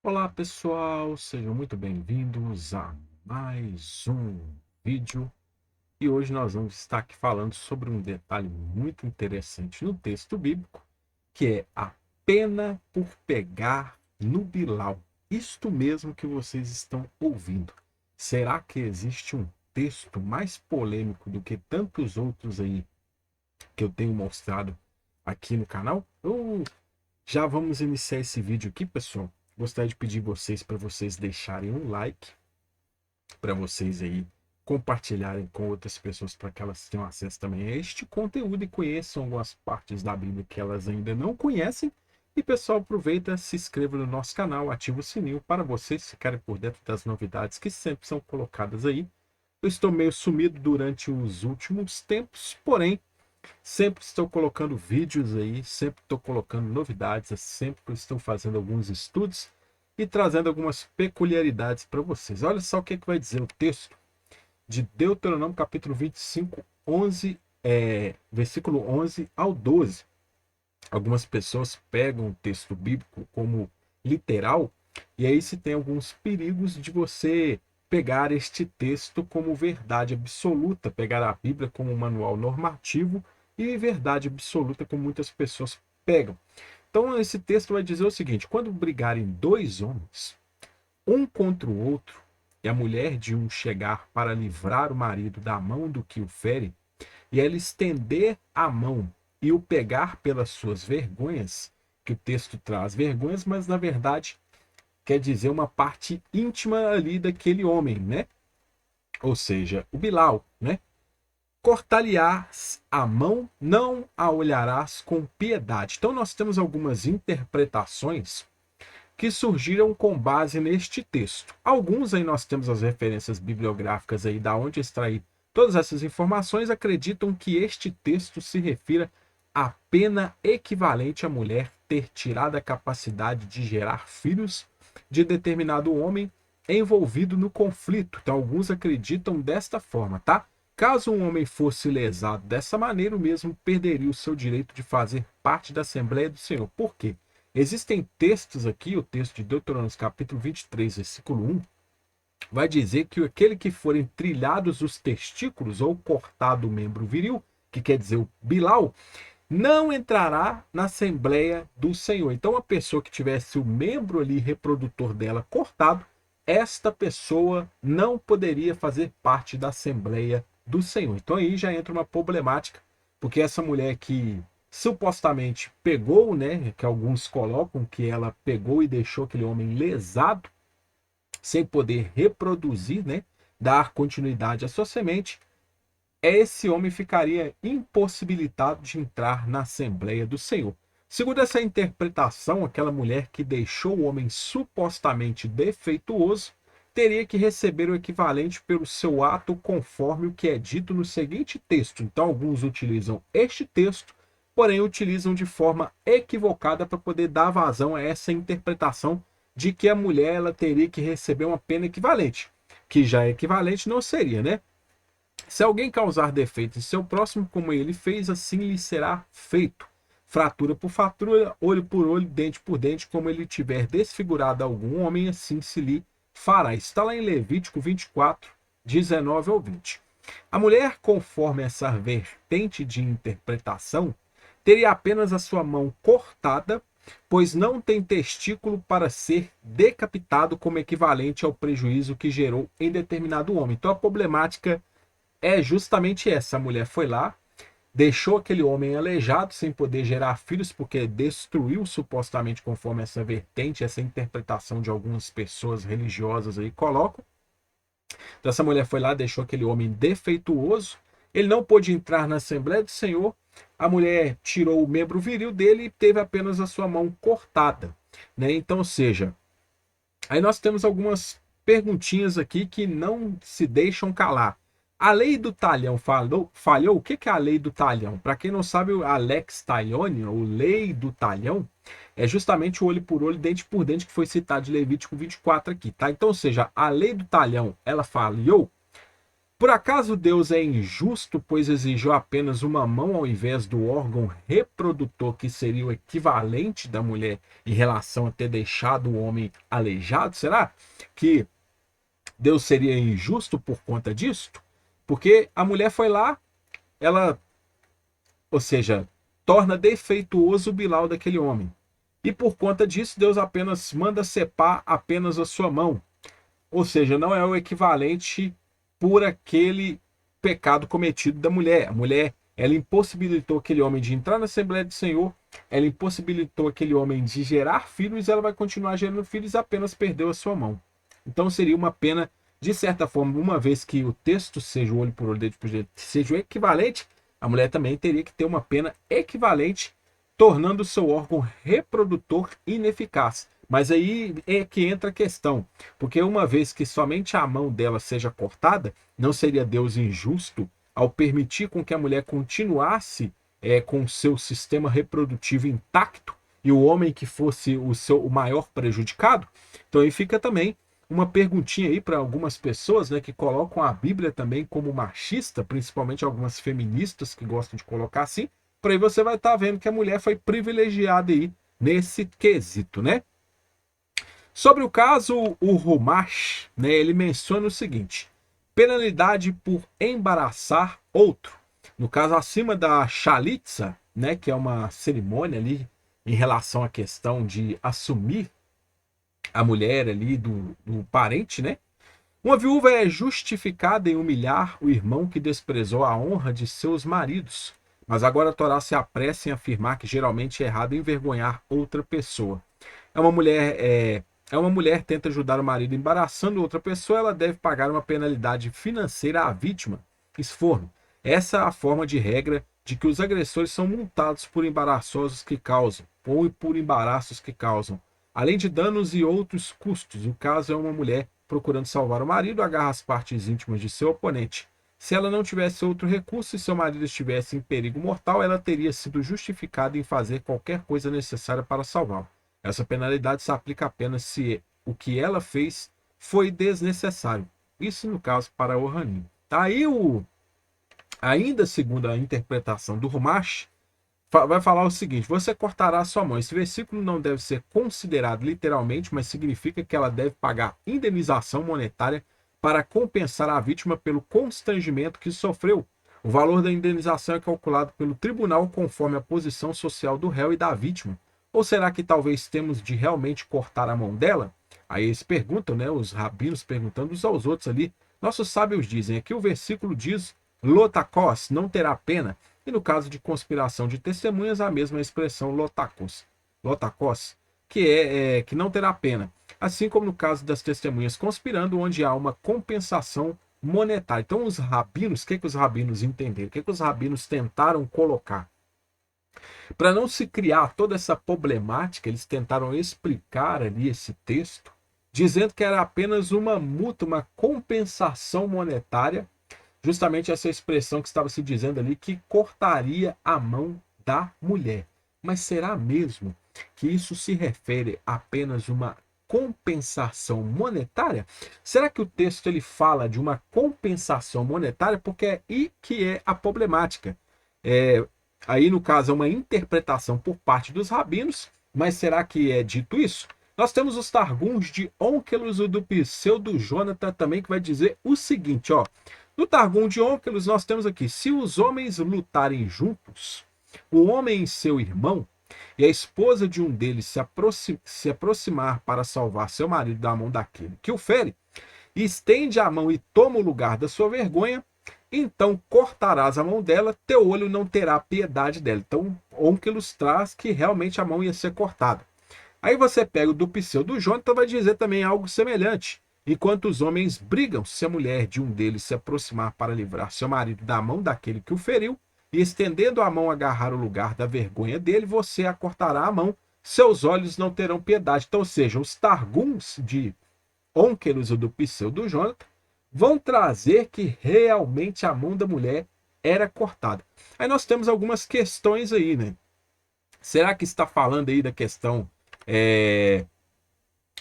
Olá pessoal, sejam muito bem-vindos a mais um vídeo e hoje nós vamos estar aqui falando sobre um detalhe muito interessante no texto bíblico, que é a pena por pegar no Bilau. Isto mesmo que vocês estão ouvindo. Será que existe um texto mais polêmico do que tantos outros aí que eu tenho mostrado aqui no canal? Já vamos iniciar esse vídeo aqui, pessoal. Gostaria de pedir para vocês deixarem um like, para vocês aí compartilharem com outras pessoas para que elas tenham acesso também a este conteúdo e conheçam algumas partes da Bíblia que elas ainda não conhecem. E pessoal, aproveita, se inscreva no nosso canal, ativa o sininho para vocês ficarem por dentro das novidades que sempre são colocadas aí. Eu estou meio sumido durante os últimos tempos, porém sempre estou colocando vídeos aí, sempre estou colocando novidades, sempre estou fazendo alguns estudos e trazendo algumas peculiaridades para vocês. Olha só o que vai dizer o texto de Deuteronômio capítulo 25, versículo 11 ao 12. Algumas pessoas pegam o texto bíblico como literal e aí se tem alguns perigos de você pegar este texto como verdade absoluta, pegar a Bíblia como um manual normativo e verdade absoluta, como muitas pessoas pegam. Então, esse texto vai dizer o seguinte: quando brigarem dois homens, um contra o outro, e a mulher de um chegar para livrar o marido da mão do que o fere, e ela estender a mão e o pegar pelas suas vergonhas, que o texto traz vergonhas, mas na verdade quer dizer uma parte íntima ali daquele homem, né? Ou seja, o Bilau, né? Cortar-lhe-ás a mão, não a olharás com piedade. Então nós temos algumas interpretações que surgiram com base neste texto. Alguns aí nós temos as referências bibliográficas aí da onde extrair todas essas informações, acreditam que este texto se refira à pena equivalente à mulher ter tirado a capacidade de gerar filhos de determinado homem envolvido no conflito. Então alguns acreditam desta forma, tá? Caso um homem fosse lesado dessa maneira, o mesmo perderia o seu direito de fazer parte da Assembleia do Senhor. Por quê? Existem textos aqui, o texto de Deuteronômio capítulo 23, versículo 1, vai dizer que aquele que forem trilhados os testículos ou cortado o membro viril, que quer dizer o Bilau, não entrará na Assembleia do Senhor. Então, a pessoa que tivesse o membro ali reprodutor dela cortado, esta pessoa não poderia fazer parte da Assembleia do Senhor. Então, aí já entra uma problemática, porque essa mulher que supostamente pegou, né, que alguns colocam que ela pegou e deixou aquele homem lesado, sem poder reproduzir, né, dar continuidade à sua semente, esse homem ficaria impossibilitado de entrar na Assembleia do Senhor. Segundo essa interpretação, aquela mulher que deixou o homem supostamente defeituoso teria que receber o equivalente pelo seu ato, conforme o que é dito no seguinte texto. Então, alguns utilizam este texto, porém utilizam de forma equivocada para poder dar vazão a essa interpretação de que a mulher ela teria que receber uma pena equivalente, que já é equivalente não seria, né? Se alguém causar defeito em seu próximo, como ele fez, assim lhe será feito. Fratura por fratura, olho por olho, dente por dente, como ele tiver desfigurado algum homem, assim se lhe fará. Está lá em Levítico 24, 19 ao 20. A mulher, conforme essa vertente de interpretação, teria apenas a sua mão cortada, pois não tem testículo para ser decapitado como equivalente ao prejuízo que gerou em determinado homem. Então a problemática é justamente essa. A mulher foi lá, deixou aquele homem aleijado, sem poder gerar filhos, porque destruiu supostamente, conforme essa vertente, essa interpretação de algumas pessoas religiosas aí colocam. Então essa mulher foi lá, deixou aquele homem defeituoso, ele não pôde entrar na Assembleia do Senhor, a mulher tirou o membro viril dele e teve apenas a sua mão cortada, né? Então, ou seja, aí nós temos algumas perguntinhas aqui que não se deixam calar. A lei do talhão falhou? O que é a lei do talhão? Para quem não sabe, a lex talionis, ou lei do talhão, é justamente o olho por olho, dente por dente, que foi citado de Levítico 24 aqui, tá? Então, ou seja, a lei do talhão, ela falhou? Por acaso Deus é injusto, pois exigiu apenas uma mão ao invés do órgão reprodutor, que seria o equivalente da mulher em relação a ter deixado o homem aleijado? Será que Deus seria injusto por conta disso? Porque a mulher foi lá, ela, ou seja, torna defeituoso o bilau daquele homem. E por conta disso, Deus apenas manda cepar apenas a sua mão. Ou seja, não é o equivalente por aquele pecado cometido da mulher. A mulher, ela impossibilitou aquele homem de entrar na Assembleia do Senhor, ela impossibilitou aquele homem de gerar filhos, e ela vai continuar gerando filhos, apenas perdeu a sua mão. Então seria uma pena, de certa forma, uma vez que o texto seja o olho por olho, dente por dente, seja o equivalente, a mulher também teria que ter uma pena equivalente, tornando o seu órgão reprodutor ineficaz. Mas aí é que entra a questão, porque uma vez que somente a mão dela seja cortada, não seria Deus injusto ao permitir com que a mulher continuasse com o seu sistema reprodutivo intacto e o homem que fosse o maior prejudicado? Então aí fica também uma perguntinha aí para algumas pessoas, né, que colocam a Bíblia também como machista, principalmente algumas feministas que gostam de colocar assim. Por aí você vai estar vendo que a mulher foi privilegiada aí nesse quesito, né? Sobre o caso, o Rumash, né, ele menciona o seguinte: penalidade por embaraçar outro. No caso, acima da chalitza, né, que é uma cerimônia ali em relação à questão de assumir a mulher ali do parente, né? Uma viúva é justificada em humilhar o irmão que desprezou a honra de seus maridos. Mas agora a Torá se apressa em afirmar que geralmente é errado envergonhar outra pessoa. Uma mulher tenta ajudar o marido embaraçando outra pessoa, ela deve pagar uma penalidade financeira à vítima. Esforno. Essa é a forma de regra de que os agressores são multados por embaraçosos que causam, ou por embaraços que causam, além de danos e outros custos. O caso é uma mulher procurando salvar o marido, agarra as partes íntimas de seu oponente. Se ela não tivesse outro recurso e seu marido estivesse em perigo mortal, ela teria sido justificada em fazer qualquer coisa necessária para salvá-lo. Essa penalidade se aplica apenas se o que ela fez foi desnecessário. Isso no caso para o Hanim. Aí ainda segundo a interpretação do Rumash, vai falar o seguinte: você cortará a sua mão. Esse versículo não deve ser considerado literalmente, mas significa que ela deve pagar indenização monetária para compensar a vítima pelo constrangimento que sofreu. O valor da indenização é calculado pelo tribunal conforme a posição social do réu e da vítima. Ou será que talvez temos de realmente cortar a mão dela? Aí eles perguntam, né, os rabinos perguntando uns aos outros ali. Nossos sábios dizem, aqui o versículo diz, lotakos, não terá pena. E no caso de conspiração de testemunhas, a mesma expressão lotakos, que não terá pena. Assim como no caso das testemunhas conspirando, onde há uma compensação monetária. Então os rabinos, o que os rabinos entenderam? O que os rabinos tentaram colocar? Para não se criar toda essa problemática, eles tentaram explicar ali esse texto, dizendo que era apenas uma multa, uma compensação monetária, justamente essa expressão que estava se dizendo ali, que cortaria a mão da mulher. Mas será mesmo que isso se refere a apenas uma compensação monetária? Será que o texto ele fala de uma compensação monetária? Porque é aí que é a problemática. Aí, no caso, é uma interpretação por parte dos rabinos, mas será que é dito isso? Nós temos os Targums de Onkelos e do Pseudo Jonathan também, que vai dizer o seguinte, ó. No Targum de Onkelos, nós temos aqui, se os homens lutarem juntos, o homem e seu irmão, e a esposa de um deles se aproximar para salvar seu marido da mão daquele que o fere, estende a mão e toma o lugar da sua vergonha, então cortarás a mão dela, teu olho não terá piedade dela. Então, Onkelos traz que realmente a mão ia ser cortada. Aí você pega o do Pseudo Jonathan, vai dizer também algo semelhante. Enquanto os homens brigam, se a mulher de um deles se aproximar para livrar seu marido da mão daquele que o feriu, e estendendo a mão agarrar o lugar da vergonha dele, você a cortará a mão, seus olhos não terão piedade. Então, ou seja, os Targums de Onkelos e do Pseudo Jonathan vão trazer que realmente a mão da mulher era cortada. Aí nós temos algumas questões aí, né? Será que está falando aí da questão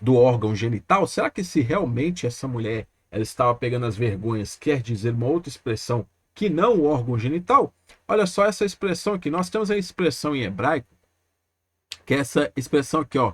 do órgão genital? Será que se realmente essa mulher ela estava pegando as vergonhas, quer dizer uma outra expressão que não o órgão genital. Olha só essa expressão aqui. Nós temos a expressão em hebraico, que é essa expressão aqui, ó,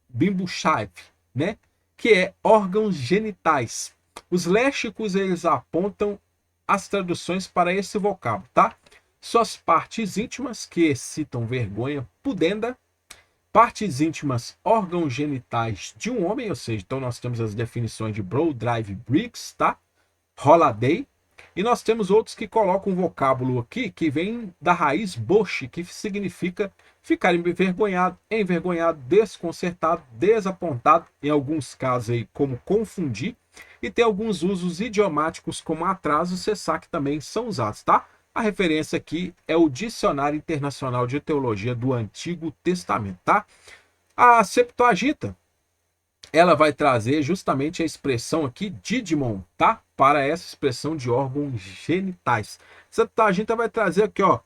bimbushai, né? Que é órgãos genitais. Os léxicos, eles apontam as traduções para esse vocábulo, tá? Suas partes íntimas, que excitam vergonha, pudenda. Partes íntimas, órgãos genitais de um homem, ou seja, então nós temos as definições de Broad Drive Briggs, tá? Holiday. E nós temos outros que colocam um vocábulo aqui que vem da raiz boche, que significa ficar envergonhado, desconcertado, desapontado, em alguns casos aí como confundir, e tem alguns usos idiomáticos como atraso e cessar que também são usados, tá? A referência aqui é o Dicionário Internacional de Teologia do Antigo Testamento, tá? A Septuaginta, ela vai trazer justamente a expressão aqui didimon, tá? Para essa expressão de órgãos genitais. Septuaginta vai trazer aqui, ó,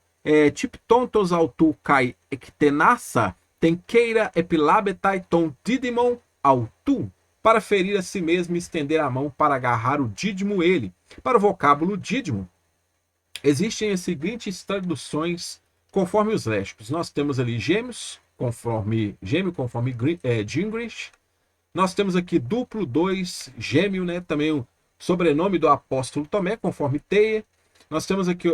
tiptontos autu kai ectenassa tenqueira epilabetai ton didimon autu, para ferir a si mesmo e estender a mão para agarrar o dídimo ele. Para o vocábulo dídimo, existem as seguintes traduções conforme os léxicos. Nós temos ali gêmeos, conforme Gingrich. Nós temos aqui duplo, dois, gêmeo, né? Também o sobrenome do apóstolo Tomé, conforme Teia. Nós temos aqui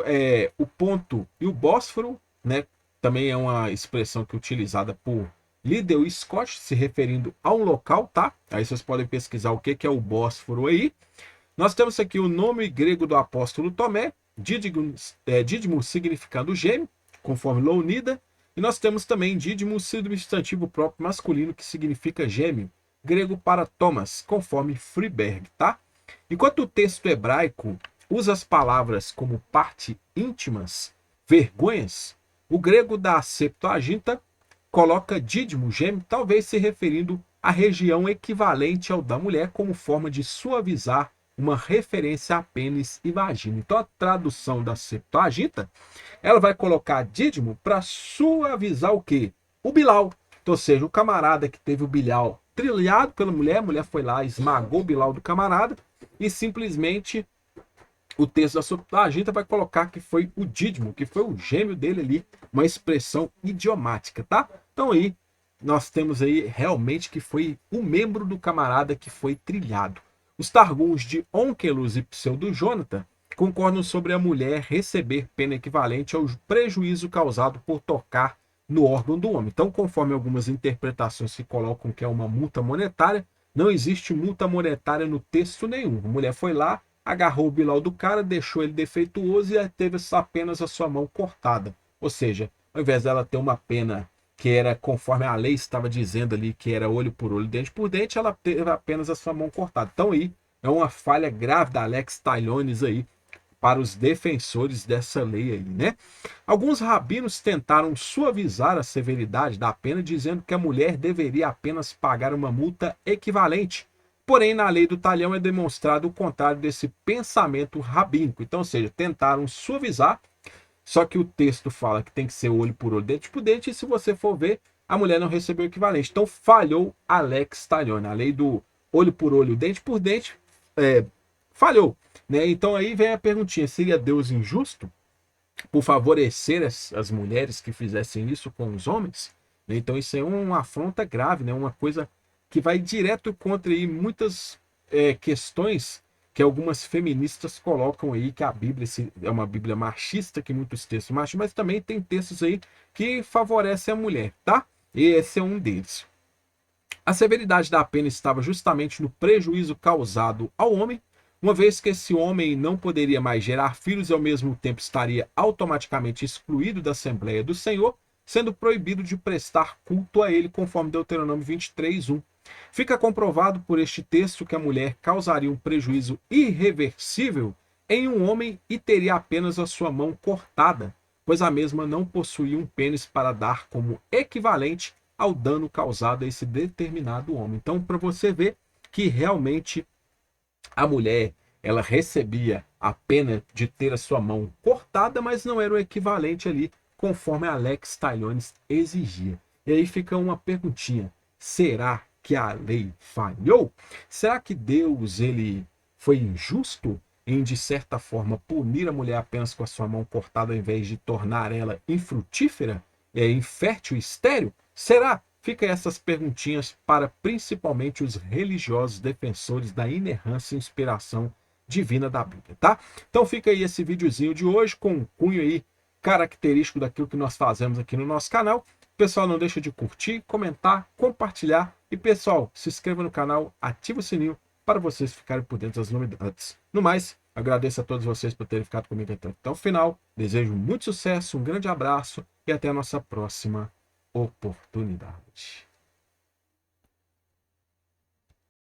o ponto e o bósforo, né? Também é uma expressão que é utilizada por Liddell Scott, se referindo a um local, tá? Aí vocês podem pesquisar o que é o bósforo aí. Nós temos aqui o nome grego do apóstolo Tomé, dídimo significando gêmeo, conforme Lounida. E nós temos também dídimo, substantivo próprio masculino, que significa gêmeo, grego para Thomas, conforme Friberg, tá? Enquanto o texto hebraico usa as palavras como parte íntimas, vergonhas, o grego da Septuaginta coloca dídimo, gêmeo, talvez se referindo à região equivalente ao da mulher, como forma de suavizar uma referência a pênis e vagina. Então a tradução da Septuaginta, ela vai colocar dídimo para suavizar o quê? O bilau. Então, ou seja, o camarada que teve o bilhau trilhado pela mulher, a mulher foi lá, esmagou o bilau do camarada e simplesmente o texto da Septuaginta vai colocar que foi o dídimo, que foi o gêmeo dele ali, uma expressão idiomática, tá? Então aí nós temos aí realmente que foi o membro do camarada que foi trilhado. Os Targums de Onkelos e Pseudo-Jonathan concordam sobre a mulher receber pena equivalente ao prejuízo causado por tocar no órgão do homem. Então, conforme algumas interpretações que colocam que é uma multa monetária, não existe multa monetária no texto nenhum. A mulher foi lá, agarrou o bilau do cara, deixou ele defeituoso e teve apenas a sua mão cortada. Ou seja, ao invés dela ter uma pena que era conforme a lei estava dizendo ali, que era olho por olho, dente por dente, ela teve apenas a sua mão cortada. Então aí é uma falha grave da Lex Talionis aí para os defensores dessa lei aí, né? Alguns rabinos tentaram suavizar a severidade da pena, dizendo que a mulher deveria apenas pagar uma multa equivalente. Porém, na lei do talhão é demonstrado o contrário desse pensamento rabínico. Então, ou seja, tentaram suavizar, só que o texto fala que tem que ser olho por olho, dente por dente, e se você for ver, a mulher não recebeu o equivalente. Então, falhou a lex talionis, a lei do olho por olho, dente por dente, falhou. Né? Então, aí vem a perguntinha, seria Deus injusto por favorecer as mulheres que fizessem isso com os homens? Então, isso é uma afronta grave, né? Uma coisa que vai direto contra aí muitas questões que algumas feministas colocam aí, que a Bíblia é uma Bíblia machista, que muitos textos machistas, mas também tem textos aí que favorecem a mulher, tá? E esse é um deles. A severidade da pena estava justamente no prejuízo causado ao homem, uma vez que esse homem não poderia mais gerar filhos e ao mesmo tempo estaria automaticamente excluído da Assembleia do Senhor, sendo proibido de prestar culto a ele, conforme Deuteronômio 23:1. Fica comprovado por este texto que a mulher causaria um prejuízo irreversível em um homem e teria apenas a sua mão cortada, pois a mesma não possuía um pênis para dar como equivalente ao dano causado a esse determinado homem. Então, para você ver que realmente a mulher, ela recebia a pena de ter a sua mão cortada, mas não era o equivalente ali, conforme a lex talionis exigia. E aí fica uma perguntinha: será que a lei falhou? Será que Deus ele foi injusto em, de certa forma, punir a mulher apenas com a sua mão cortada, ao invés de tornar ela infrutífera, infértil e estéril? Será? Fica essas perguntinhas para principalmente os religiosos defensores da inerrância e inspiração divina da Bíblia, tá? Então fica aí esse videozinho de hoje com um cunho aí característico daquilo que nós fazemos aqui no nosso canal. Pessoal, não deixa de curtir, comentar, compartilhar e, pessoal, se inscreva no canal, ative o sininho para vocês ficarem por dentro das novidades. No mais, agradeço a todos vocês por terem ficado comigo até o final. Desejo muito sucesso, um grande abraço e até a nossa próxima oportunidade.